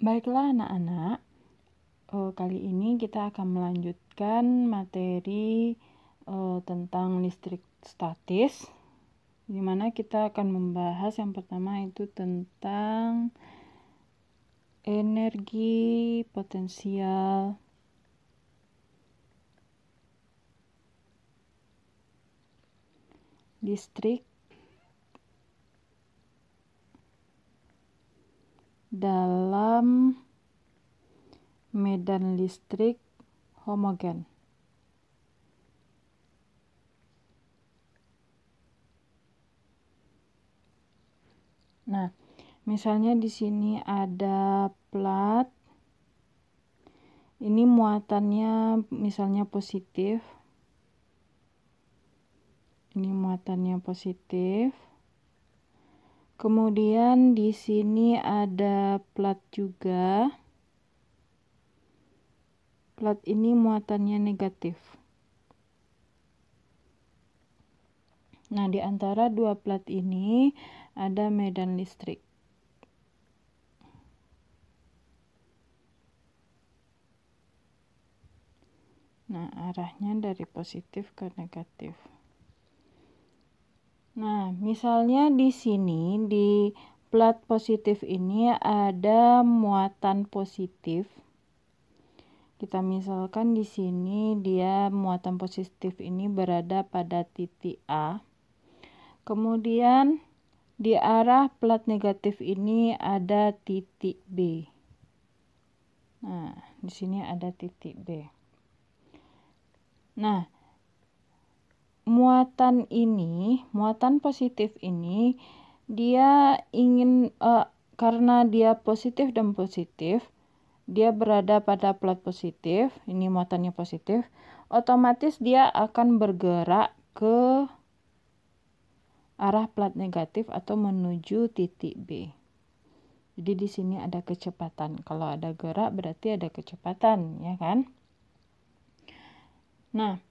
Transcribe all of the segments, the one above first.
Baiklah anak-anak, kali ini kita akan melanjutkan materi tentang listrik statis, di mana kita akan membahas yang pertama itu tentang energi potensial listrik dalam medan listrik homogen. Nah, misalnya di sini ada plat, ini muatannya misalnya positif, ini muatannya positif. Kemudian di sini ada plat juga. Plat ini muatannya negatif. Nah, di antara dua plat ini ada medan listrik. Nah, arahnya dari positif ke negatif. Nah, misalnya di sini di plat positif ini ada muatan positif. Kita misalkan di sini dia muatan positif ini berada pada titik A. Kemudian di arah plat negatif ini ada titik B. Nah, di sini ada titik B. Nah, muatan positif ini dia ingin karena dia positif dan positif, dia berada pada plat positif, ini muatannya positif, otomatis dia akan bergerak ke arah plat negatif atau menuju titik B. Jadi di sini ada kecepatan. Kalau ada gerak berarti ada kecepatan, ya kan? Nah,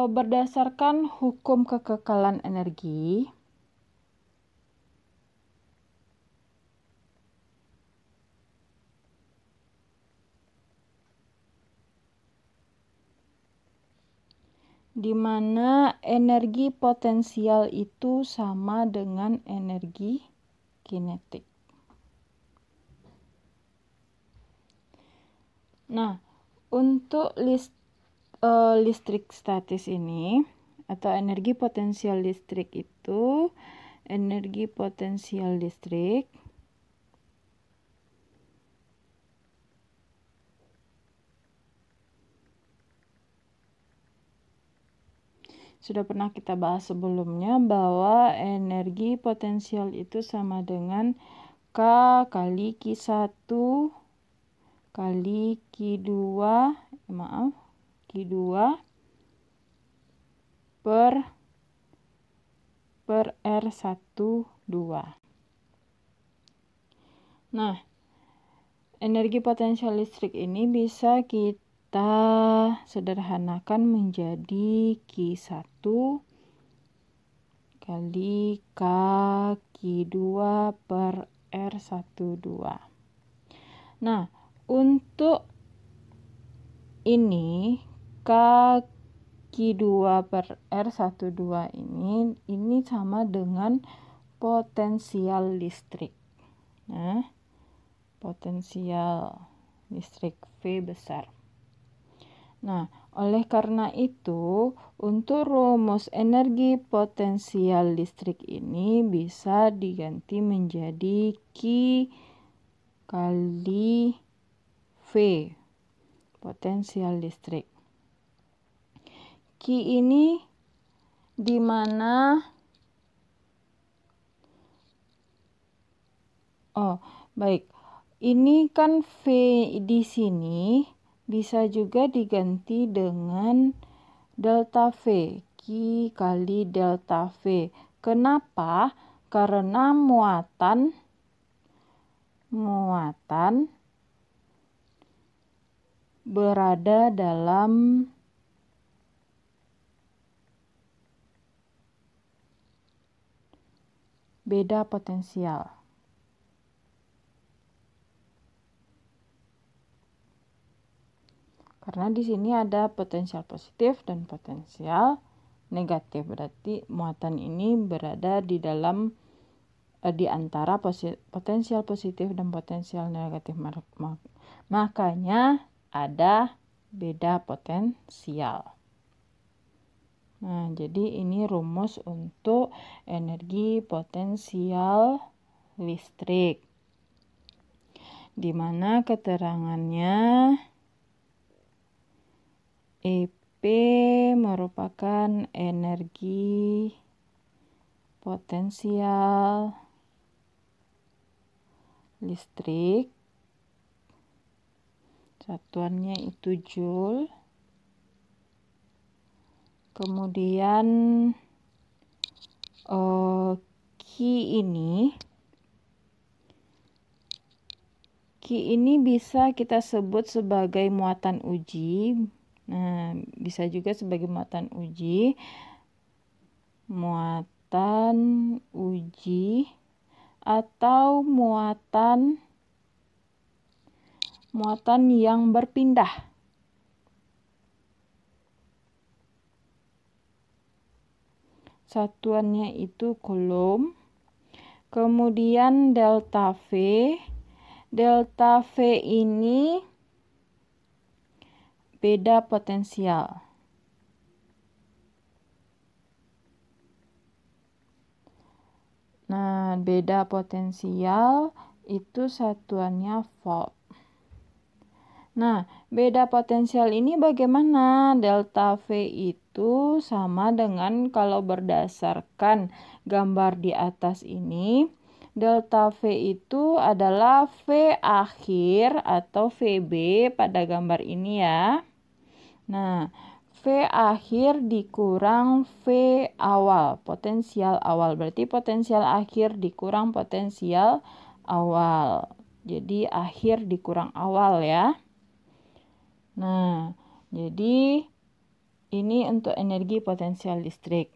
berdasarkan hukum kekekalan energi, di mana energi potensial itu sama dengan energi kinetik. Nah, untuk listrik statis ini atau energi potensial listrik itu, energi potensial listrik sudah pernah kita bahas sebelumnya bahwa energi potensial itu sama dengan K kali Q1 kali Q2 per R12. Nah, energi potensial listrik ini bisa kita sederhanakan menjadi Q1 kali K Q2 per R12. Nah, untuk ini K Q2 per R12 ini sama dengan potensial listrik. Nah, potensial listrik V besar. Nah, oleh karena itu, untuk rumus energi potensial listrik ini bisa diganti menjadi Q kali V, potensial listrik. Q ini di mana baik. Ini kan V di sini bisa juga diganti dengan delta V, Q kali delta V. Kenapa? Karena muatan berada dalam beda potensial. Karena di sini ada potensial positif dan potensial negatif. Berarti muatan ini berada di dalam di antara potensial positif dan potensial negatif. Makanya ada beda potensial. Nah, jadi ini rumus untuk energi potensial listrik, di mana keterangannya EP merupakan energi potensial listrik, satuannya itu joule. Kemudian Q ini bisa kita sebut sebagai muatan uji. Nah, bisa juga sebagai muatan uji. Muatan uji atau muatan yang berpindah. Satuannya itu coulomb. Kemudian delta V. Delta V ini beda potensial. Nah, beda potensial itu satuannya volt. Nah, beda potensial ini bagaimana? Delta V itu sama dengan kalau berdasarkan gambar di atas ini. Delta V itu adalah V akhir atau VB pada gambar ini ya. Nah, V akhir dikurang V awal, potensial awal. Berarti potensial akhir dikurang potensial awal. Jadi akhir dikurang awal ya. Nah, jadi ini untuk energi potensial listrik.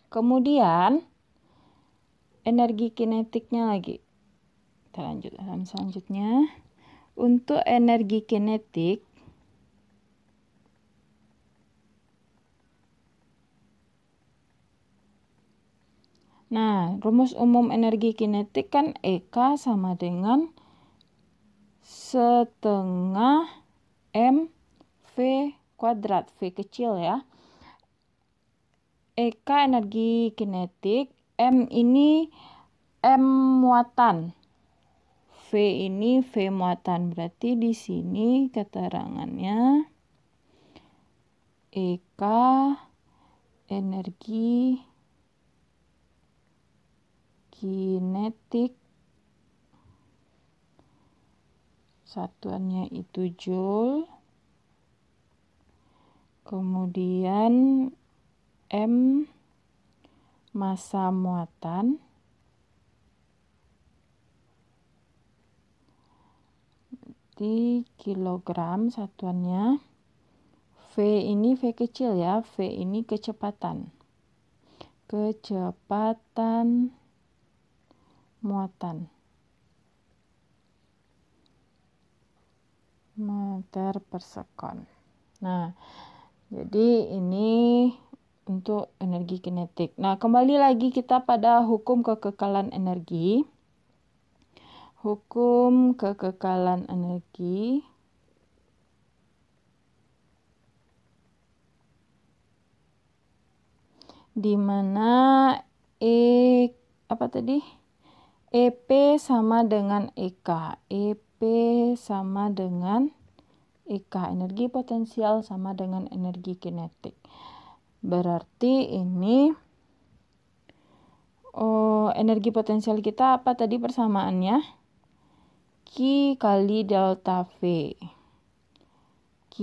Kemudian energi kinetiknya lagi. Kita lanjut dalam selanjutnya. Untuk energi kinetik, nah, rumus umum energi kinetik kan EK sama dengan setengah mv kuadrat, V kecil ya. EK energi kinetik, M ini M muatan, V ini V muatan. Berarti di sini keterangannya EK energi kinetik, satuannya itu joule. Kemudian M massa muatan, di kilogram satuannya. V ini V kecil ya, V ini kecepatan. Kecepatan muatan. Meter per sekon. Nah, jadi ini untuk energi kinetik. Nah, kembali lagi kita pada hukum kekekalan energi. Hukum kekekalan energi. Di mana EP sama dengan EK. EP sama dengan EK, energi potensial sama dengan energi kinetik. Berarti ini energi potensial kita apa tadi persamaannya? Q kali delta V. Q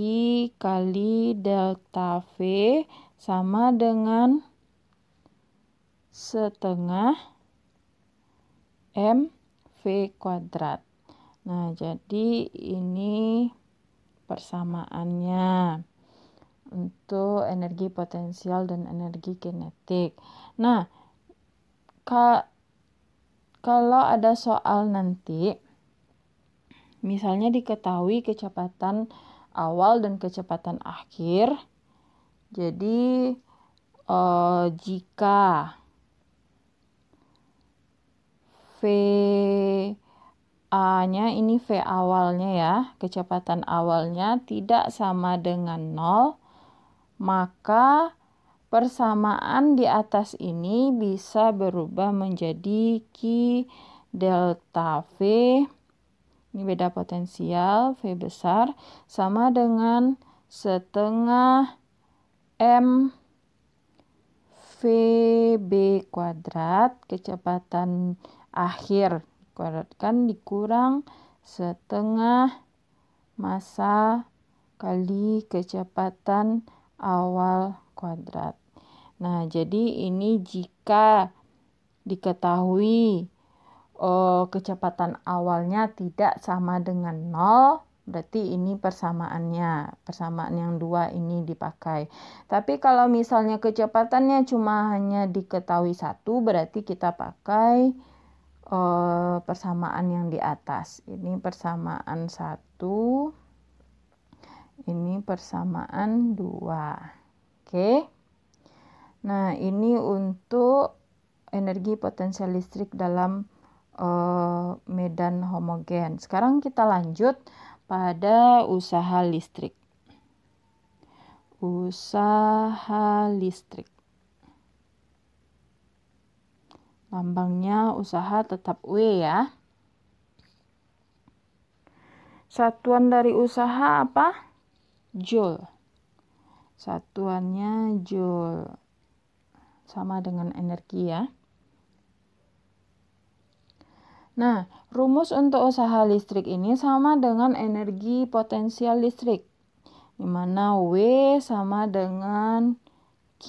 kali delta V sama dengan setengah mv kuadrat. Nah, jadi ini persamaannya untuk energi potensial dan energi kinetik. Nah, kalau ada soal nanti, misalnya diketahui kecepatan awal dan kecepatan akhir. Jadi jika VA-nya ini V awalnya ya, kecepatan awalnya tidak sama dengan 0, maka persamaan di atas ini bisa berubah menjadi Q delta V, ini beda potensial, V besar, sama dengan setengah M VB kuadrat, kecepatan akhir dikuadratkan dikurang setengah massa kali kecepatan awal kuadrat. Nah, jadi ini jika diketahui kecepatan awalnya tidak sama dengan 0, berarti ini persamaannya, persamaan yang dua ini dipakai. Tapi kalau misalnya kecepatannya cuma hanya diketahui 1, berarti kita pakai persamaan yang di atas. Ini persamaan 1, ini persamaan 2. Oke. Nah, ini untuk energi potensial listrik dalam medan homogen. Sekarang kita lanjut pada usaha listrik. Usaha listrik. Lambangnya usaha tetap W ya. Satuan dari usaha apa? Joule. Satuannya joule. Sama dengan energi ya. Nah, rumus untuk usaha listrik ini sama dengan energi potensial listrik, di mana W sama dengan Q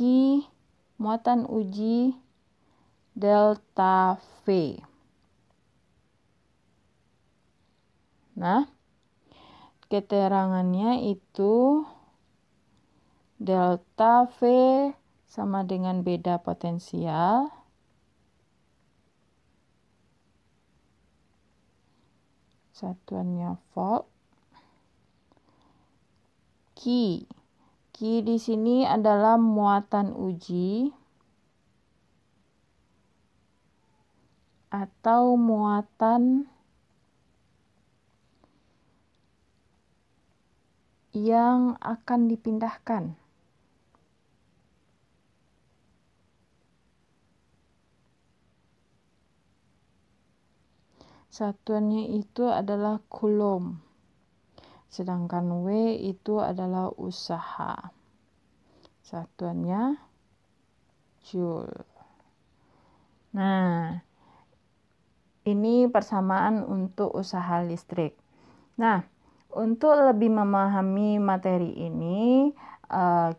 muatan uji delta V. Nah, keterangannya itu delta V sama dengan beda potensial satuannya volt. Q di sini adalah muatan uji atau muatan yang akan dipindahkan. Satuannya itu adalah coulomb. Sedangkan W itu adalah usaha. Satuannya joule. Nah, ini persamaan untuk usaha listrik. Nah, untuk lebih memahami materi ini,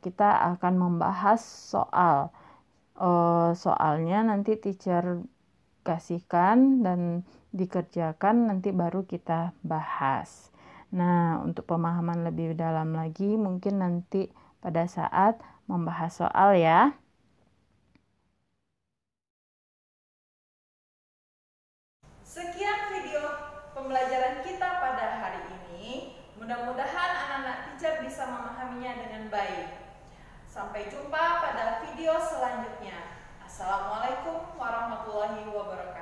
kita akan membahas soal. Soalnya nanti teacher kasihkan dan dikerjakan, nanti baru kita bahas. Nah, untuk pemahaman lebih dalam lagi mungkin nanti pada saat membahas soal ya. Sekian video pembelajaran kita pada hari ini. Mudah-mudahan anak-anak teacher bisa memahaminya dengan baik. Sampai jumpa pada video selanjutnya. Assalamualaikum warahmatullahi wabarakatuh.